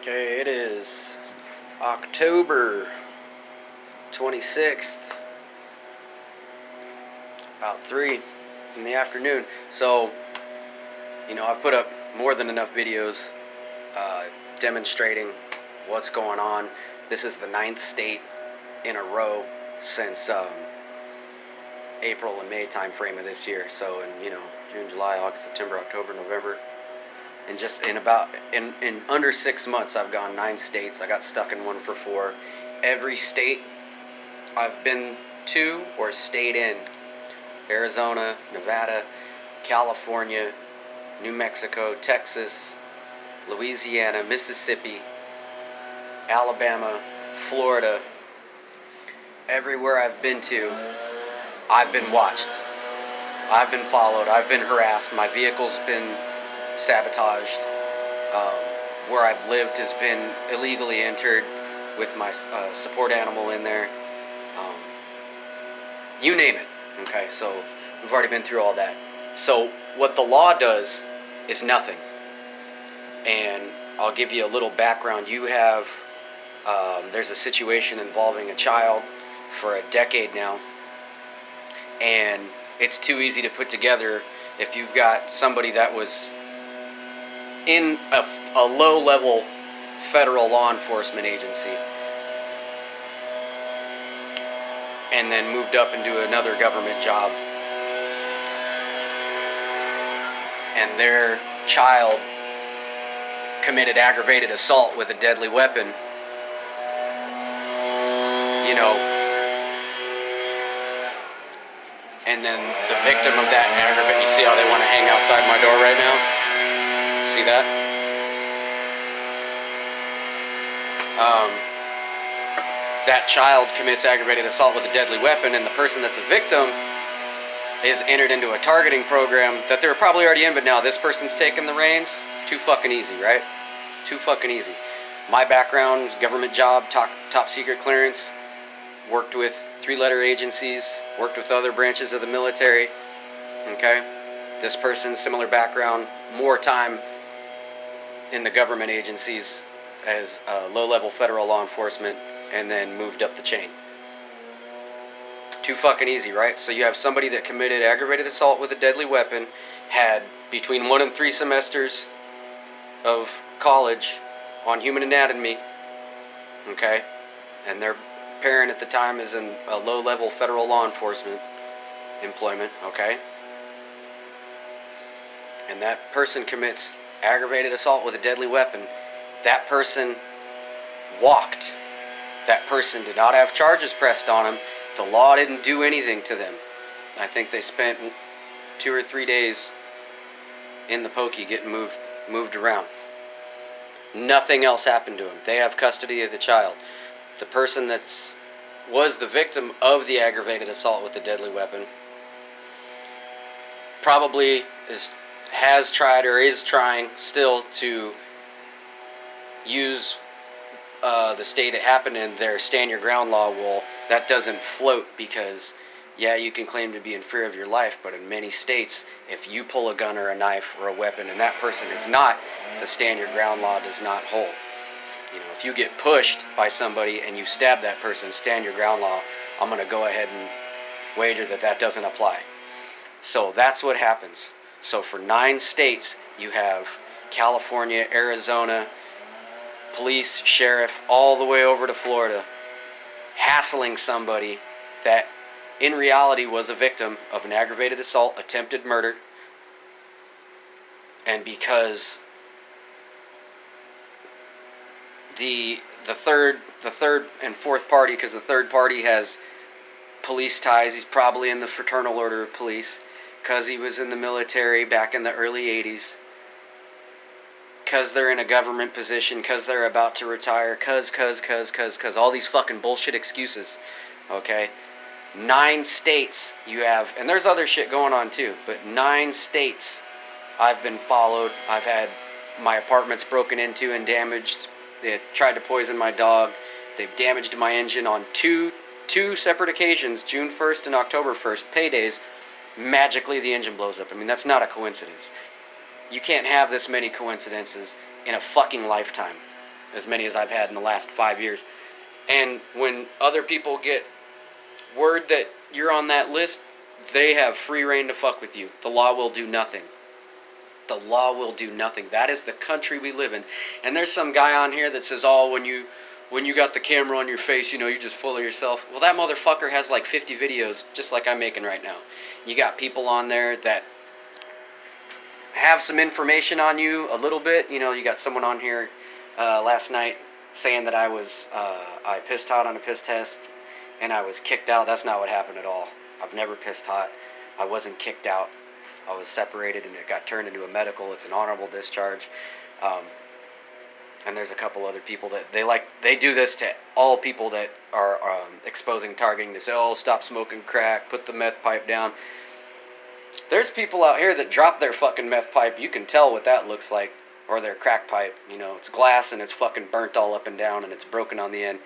Okay, it is October 26th, about 3 in the afternoon. So, I've put up more than enough videos demonstrating what's going on. This is the 9th state in a row since April and May time frame of this year. So, in June, July, August, September, October, November. And just in under 6 months, I've gone 9 states. I got stuck in one for 4. Every state I've been to or stayed in: Arizona, Nevada, California, New Mexico, Texas, Louisiana, Mississippi, Alabama, Florida. Everywhere I've been to, I've been watched. I've been followed. I've been harassed. My vehicle's been sabotaged. Where I've lived has been illegally entered with my support animal in there. You name it. Okay, so we've already been through all that. So what the law does is nothing. And I'll give you a little background. You have, there's a situation involving a child for a decade now. And it's too easy to put together if you've got somebody that was in a low-level federal law enforcement agency and then moved up into another government job, and their child committed aggravated assault with a deadly weapon, and then the victim of that aggravated, you see how they want to hang outside my door right now? See that? That child commits aggravated assault with a deadly weapon, and the person that's a victim is entered into a targeting program that they're probably already in, but now this person's taking the reins. Too fucking easy, right? Too fucking easy. My background, government job, top secret clearance, worked with 3-letter agencies, worked with other branches of the military. Okay? This person, similar background, more time in the government agencies as low-level federal law enforcement, and then moved up the chain. Too fucking easy, right? So you have somebody that committed aggravated assault with a deadly weapon, had between 1 and 3 semesters of college on human anatomy, okay? And their parent at the time is in a low-level federal law enforcement employment, okay? And that person commits aggravated assault with a deadly weapon. That person walked. That person did not have charges pressed on him. The law didn't do anything to them. I think they spent 2 or 3 days in the pokey getting moved around. Nothing else happened to them. They have custody of the child. The person was the victim of the aggravated assault with the deadly weapon probably has tried or is trying still to use the state it happened in, their stand your ground law. Well, that doesn't float because, yeah, you can claim to be in fear of your life, but in many states, if you pull a gun or a knife or a weapon and that person is not, the stand your ground law does not hold. If you get pushed by somebody and you stab that person, stand your ground law, I'm going to go ahead and wager that doesn't apply. So that's what happens. So for 9 states, you have California, Arizona, police, sheriff, all the way over to Florida, hassling somebody that in reality was a victim of an aggravated assault, attempted murder, and because the third and fourth party, because the third party has police ties, he's probably in the Fraternal Order of Police, because he was in the military back in the early 80s, because they're in a government position, because they're about to retire, cause, all these fucking bullshit excuses, okay? 9 states you have, and there's other shit going on too, but 9 states I've been followed. I've had my apartments broken into and damaged. They tried to poison my dog. They've damaged my engine on two separate occasions, June 1st and October 1st, paydays. Magically the engine blows up. I mean, that's not a coincidence. You can't have this many coincidences in a fucking lifetime. as many as I've had in the last 5 years. And when other people get word that you're on that list, they have free reign to fuck with you. The law will do nothing. The law will do nothing. That is the country we live in. And there's some guy on here that says, oh, when you got the camera on your face, you know, you're just full of yourself. Well, that motherfucker has like 50 videos, just like I'm making right now. You got people on there that have some information on you a little bit. You know, you got someone on here last night saying that I pissed hot on a piss test and I was kicked out. That's not what happened at all. I've never pissed hot. I wasn't kicked out. I was separated and it got turned into a medical. It's an honorable discharge. And there's a couple other people that they do this to all people that are exposing targeting. They say, oh, stop smoking crack, put the meth pipe down. There's people out here that drop their fucking meth pipe. You can tell what that looks like. Or their crack pipe. You know, it's glass and it's fucking burnt all up and down and it's broken on the end.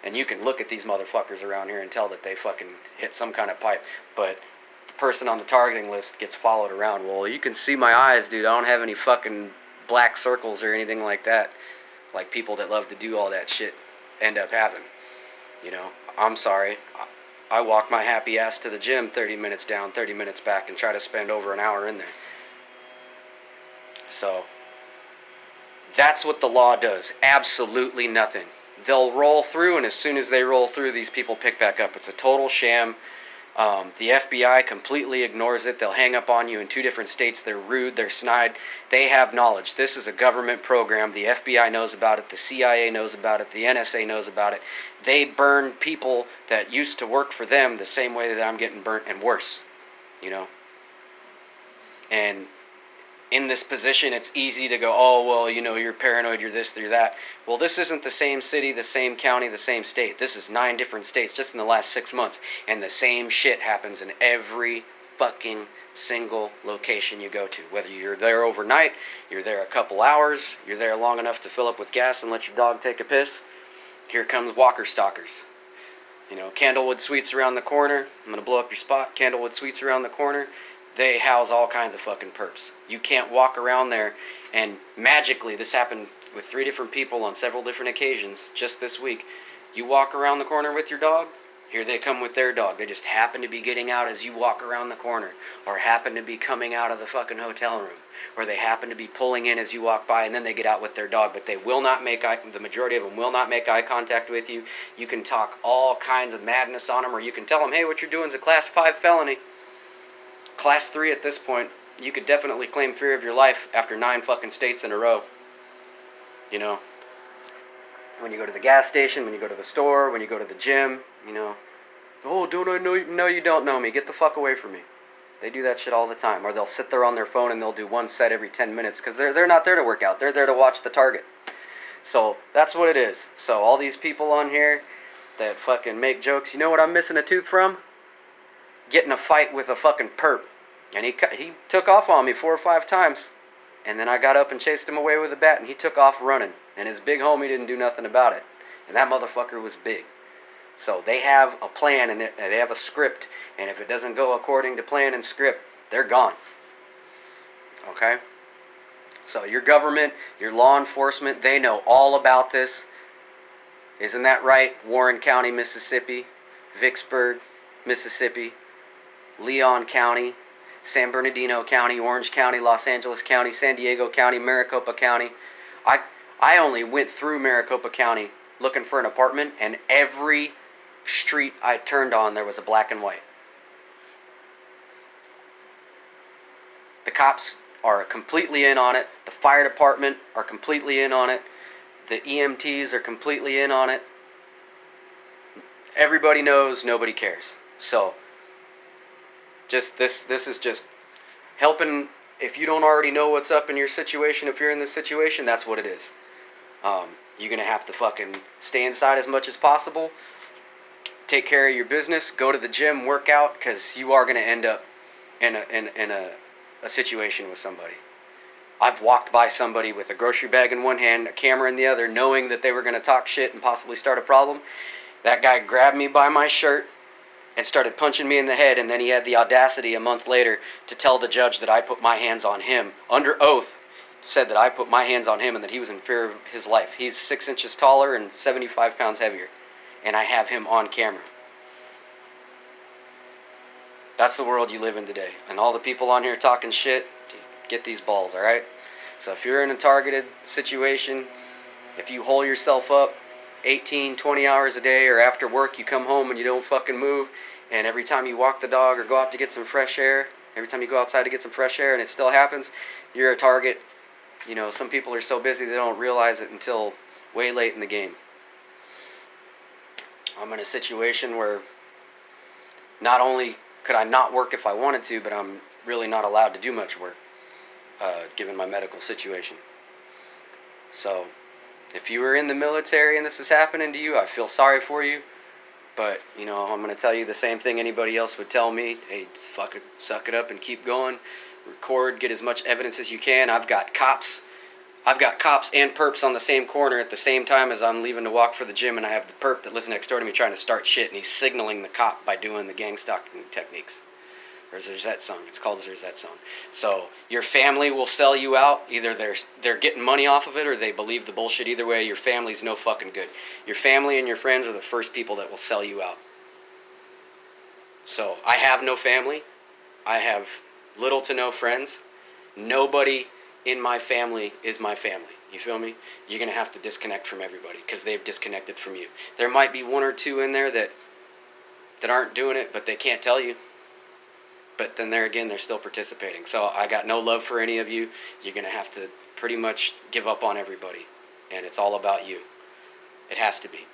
And you can look at these motherfuckers around here and tell that they fucking hit some kind of pipe. But the person on the targeting list gets followed around. Well, you can see my eyes, dude. I don't have any fucking black circles or anything like that. Like people that love to do all that shit end up having. You know, I'm sorry. I walk my happy ass to the gym 30 minutes down, 30 minutes back, and try to spend over an hour in there. So, that's what the law does. Absolutely nothing. They'll roll through, and as soon as they roll through, these people pick back up. It's a total sham. The FBI completely ignores it. They'll hang up on you in 2 different states. They're rude. They're snide. They have knowledge. This is a government program. The FBI knows about it. The CIA knows about it. The NSA knows about it. They burn people that used to work for them the same way that I'm getting burnt and worse. You know? And in this position, it's easy to go, oh, well, you know, you're paranoid, you're this, you're that. Well, this isn't the same city, the same county, the same state. This is 9 different states just in the last 6 months. And the same shit happens in every fucking single location you go to. Whether you're there overnight, you're there a couple hours, you're there long enough to fill up with gas and let your dog take a piss, here comes walker stalkers. You know, Candlewood Suites around the corner. I'm going to blow up your spot. Candlewood Suites around the corner. They house all kinds of fucking perps. You can't walk around there and magically, this happened with 3 different people on several different occasions just this week. You walk around the corner with your dog, here they come with their dog. They just happen to be getting out as you walk around the corner, or happen to be coming out of the fucking hotel room, or they happen to be pulling in as you walk by, and then they get out with their dog, but they will not make the majority of them will not make eye contact with you. You can talk all kinds of madness on them, or you can tell them, hey, what you're doing is a class 5 felony. Class 3 at this point. You could definitely claim fear of your life after 9 fucking states in a row. You know, when you go to the gas station, when you go to the store, when you go to the gym, you know, oh, don't I know you? No, you don't know me. Get the fuck away from me. They do that shit all the time. Or they'll sit there on their phone and they'll do 1 set every 10 minutes because they're not there to work out. They're there to watch the target. So that's what it is. So all these people on here that fucking make jokes, you know what I'm missing a tooth from? Getting a fight with a fucking perp. And he took off on me 4 or 5 times. And then I got up and chased him away with a bat, and he took off running. And his big homie didn't do nothing about it. And that motherfucker was big. So they have a plan, and they have a script. And if it doesn't go according to plan and script, they're gone. Okay? So your government, your law enforcement, they know all about this. Isn't that right? Warren County, Mississippi. Vicksburg, Mississippi. Leon County, San Bernardino County, Orange County, Los Angeles County, San Diego County, Maricopa County. I only went through Maricopa County looking for an apartment, and every street I turned on, there was a black and white. The cops are completely in on it. The fire department are completely in on it. The EMTs are completely in on it. Everybody knows, nobody cares. So, just this is just helping. If you don't already know what's up in your situation, if you're in this situation, that's what it is. You're going to have to fucking stay inside as much as possible. Take care of your business. Go to the gym, work out, because you are going to end up in a situation with somebody. I've walked by somebody with a grocery bag in one hand, a camera in the other, knowing that they were going to talk shit and possibly start a problem. That guy grabbed me by my shirt and started punching me in the head, and then he had the audacity a month later to tell the judge that I put my hands on him under oath said that I put my hands on him and that he was in fear of his life. He's 6 inches taller and 75 pounds heavier, and I have him on camera. That's the world you live in today. And all the people on here talking shit, get these balls, alright? So if you're in a targeted situation, if you hole yourself up 18, 20 hours a day, or after work you come home and you don't fucking move, and every time you walk the dog or go out to get some fresh air, every time you go outside to get some fresh air and it still happens, you're a target. You know, some people are so busy they don't realize it until way late in the game. I'm in a situation where not only could I not work if I wanted to, but I'm really not allowed to do much work, given my medical situation. So, if you were in the military and this is happening to you, I feel sorry for you. But, you know, I'm going to tell you the same thing anybody else would tell me. Hey, fuck it, suck it up and keep going. Record, get as much evidence as you can. I've got cops and perps on the same corner at the same time as I'm leaving to walk for the gym, and I have the perp that lives next door to me trying to start shit, and he's signaling the cop by doing the gang stalking techniques. Or there's that song. It's called There's That Song. So your family will sell you out. Either they're getting money off of it or they believe the bullshit. Either way, your family's no fucking good. Your family and your friends are the first people that will sell you out. So I have no family. I have little to no friends. Nobody in my family is my family. You feel me? You're going to have to disconnect from everybody because they've disconnected from you. There might be one or two in there that aren't doing it, but they can't tell you. But then there again, they're still participating. So I got no love for any of you. You're going to have to pretty much give up on everybody. And it's all about you. It has to be.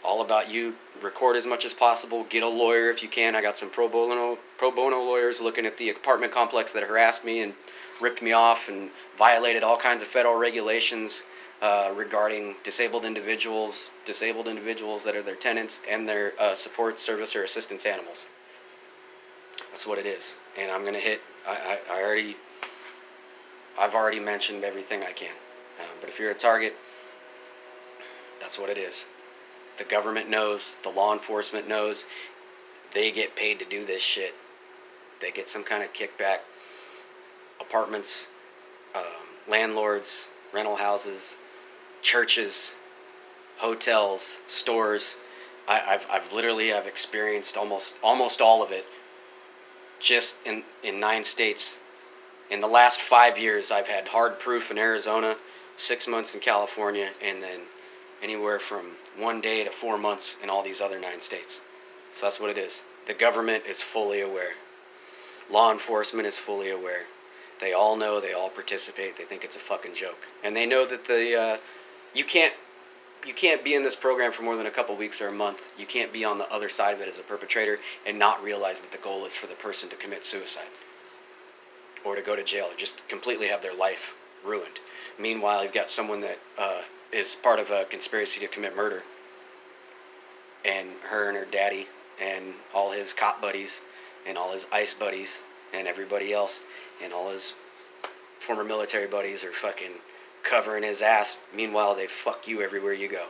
All about you. Record as much as possible. Get a lawyer if you can. I got some pro bono lawyers looking at the apartment complex that harassed me and ripped me off and violated all kinds of federal regulations regarding disabled individuals that are their tenants, and their support, service, or assistance animals. That's what it is. And I'm going to hit, I've already mentioned everything I can. But if you're a target, that's what it is. The government knows, the law enforcement knows, they get paid to do this shit. They get some kind of kickback. Apartments, landlords, rental houses, churches, hotels, stores. I've literally experienced almost all of it. Just in 9 states. In the last 5 years, I've had hard proof in Arizona, 6 months in California, and then anywhere from 1 day to 4 months in all these other 9 states. So that's what it is. The government is fully aware. Law enforcement is fully aware. They all know, they all participate, they think it's a fucking joke. And they know that you can't be in this program for more than a couple weeks or a month. You can't be on the other side of it as a perpetrator and not realize that the goal is for the person to commit suicide or to go to jail or just completely have their life ruined. Meanwhile, you've got someone that is part of a conspiracy to commit murder, and her and her daddy and all his cop buddies and all his ICE buddies and everybody else and all his former military buddies are fucking covering his ass. Meanwhile, they fuck you everywhere you go.